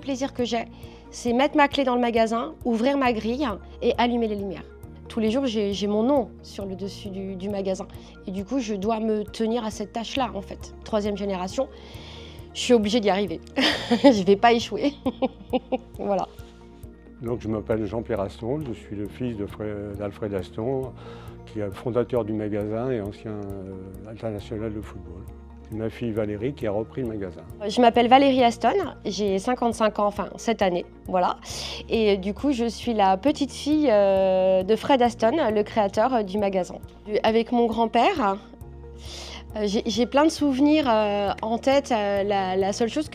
plaisir que j'ai, c'est mettre ma clé dans le magasin, ouvrir ma grille et allumer les lumières. Tous les jours, j'ai mon nom sur le dessus du magasin. Et du coup, je dois me tenir à cette tâche-là, en fait. 3e génération, je suis obligée d'y arriver. Je ne vais pas échouer. Voilà. Donc, je m'appelle Jean-Pierre Aston, je suis le fils d'Alfred Aston, qui est fondateur du magasin et ancien international de football. Et ma fille Valérie qui a repris le magasin. Je m'appelle Valérie Aston, j'ai 55 ans, enfin cette année, voilà. Et du coup, je suis la petite fille de Fred Aston, le créateur du magasin. Avec mon grand-père, j'ai plein de souvenirs en tête. La seule chose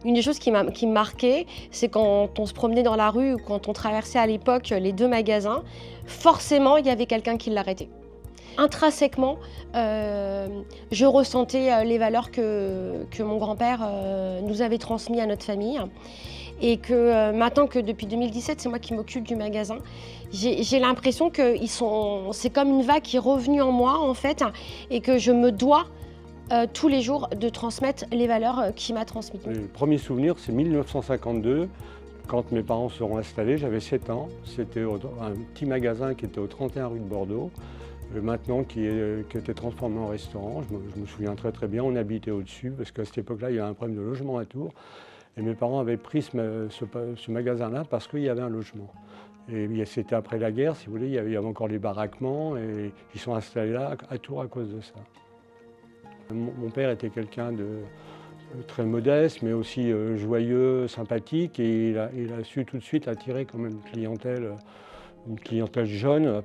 une des choses qui me marquait, c'est quand on se promenait dans la rue ou quand on traversait à l'époque les 2 magasins, forcément, il y avait quelqu'un qui l'arrêtait. Intrinsèquement, je ressentais les valeurs que mon grand-père nous avait transmises à notre famille. Et que maintenant que depuis 2017, c'est moi qui m'occupe du magasin, j'ai l'impression que c'est comme une vague qui est revenue en moi, en fait, et que je me dois tous les jours de transmettre les valeurs qu'il m'a transmises. Le premier souvenir, c'est 1952. Quand mes parents seront installés, j'avais 7 ans. C'était un petit magasin qui était au 31 rue de Bordeaux. Maintenant qui était transformé en restaurant. Je me souviens très bien, on habitait au-dessus parce qu'à cette époque-là, il y avait un problème de logement à Tours. Et mes parents avaient pris ce magasin-là parce qu'il y avait un logement. Et c'était après la guerre, si vous voulez, il y avait encore les baraquements et ils sont installés là à Tours à cause de ça. Mon père était quelqu'un de très modeste, mais aussi joyeux, sympathique, et il a su tout de suite attirer quand même une clientèle jeune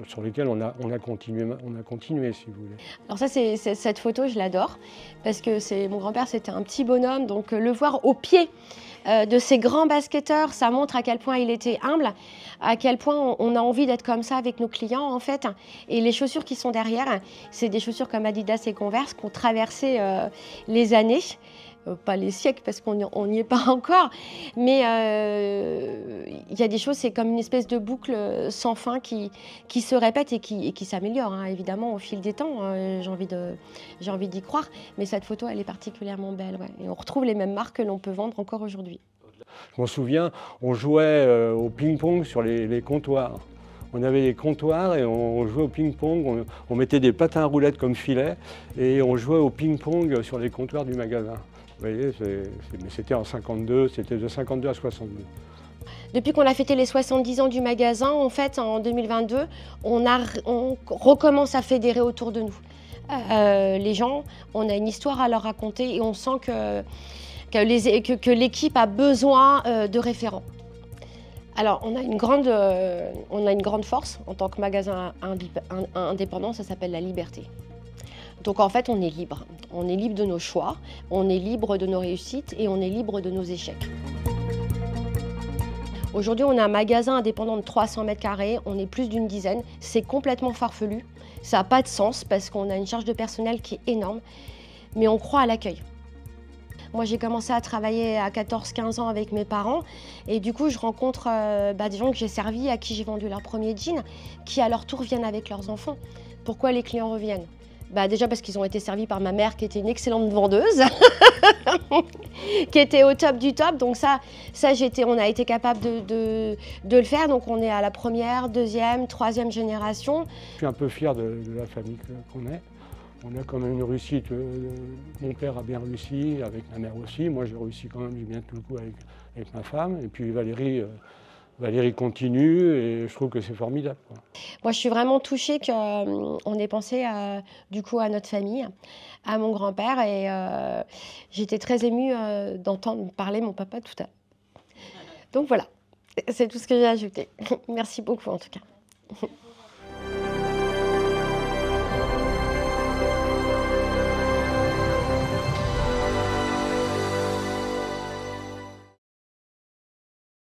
sur laquelle on a continué, si vous voulez. Alors ça, cette photo, je l'adore, parce que mon grand-père, c'était un petit bonhomme, donc le voir au pied de ces grands basketteurs, ça montre à quel point il était humble, à quel point on a envie d'être comme ça avec nos clients, en fait. Et les chaussures qui sont derrière, c'est des chaussures comme Adidas et Converse qui ont traversé les années. Pas les siècles parce qu'on n'y est pas encore, mais il y a des choses, c'est comme une espèce de boucle sans fin qui se répète et qui s'améliore, hein, évidemment au fil des temps, j'ai envie d'y croire, mais cette photo elle est particulièrement belle, ouais. Et on retrouve les mêmes marques que l'on peut vendre encore aujourd'hui. Je m'en souviens, on jouait au ping-pong sur les comptoirs. On avait des comptoirs et on jouait au ping-pong, on mettait des patins à roulettes comme filet et on jouait au ping-pong sur les comptoirs du magasin. Vous voyez, mais c'était en 52, c'était de 52 à 62. Depuis qu'on a fêté les 70 ans du magasin, en fait, en 2022, on recommence à fédérer autour de nous. Les gens, on a une histoire à leur raconter et on sent que l'équipe a besoin de référents. Alors, on a une grande force en tant que magasin indépendant, ça s'appelle la liberté. Donc en fait, on est libre. On est libre de nos choix, on est libre de nos réussites et on est libre de nos échecs. Aujourd'hui, on a un magasin indépendant de 300 mètres carrés, on est plus d'une dizaine. C'est complètement farfelu, ça n'a pas de sens parce qu'on a une charge de personnel qui est énorme, mais on croit à l'accueil. Moi, j'ai commencé à travailler à 14-15 ans avec mes parents et du coup, je rencontre des gens que j'ai servis, à qui j'ai vendu leur premier jean, qui à leur tour viennent avec leurs enfants. Pourquoi les clients reviennent ? Déjà parce qu'ils ont été servis par ma mère qui était une excellente vendeuse, qui était au top du top. Donc on a été capable de le faire. Donc on est à la 1re, 2e, 3e génération. Je suis un peu fier de la famille qu'on est. On a quand même une réussite. Mon père a bien réussi, avec ma mère aussi. Moi j'ai réussi quand même, j'ai bien tout le coup avec ma femme. Et puis Valérie continue et je trouve que c'est formidable, quoi. Moi, je suis vraiment touchée qu'on ait pensé à notre famille, à mon grand-père et j'étais très émue d'entendre parler mon papa tout à l'heure. Donc voilà, c'est tout ce que j'ai ajouté. Merci beaucoup en tout cas.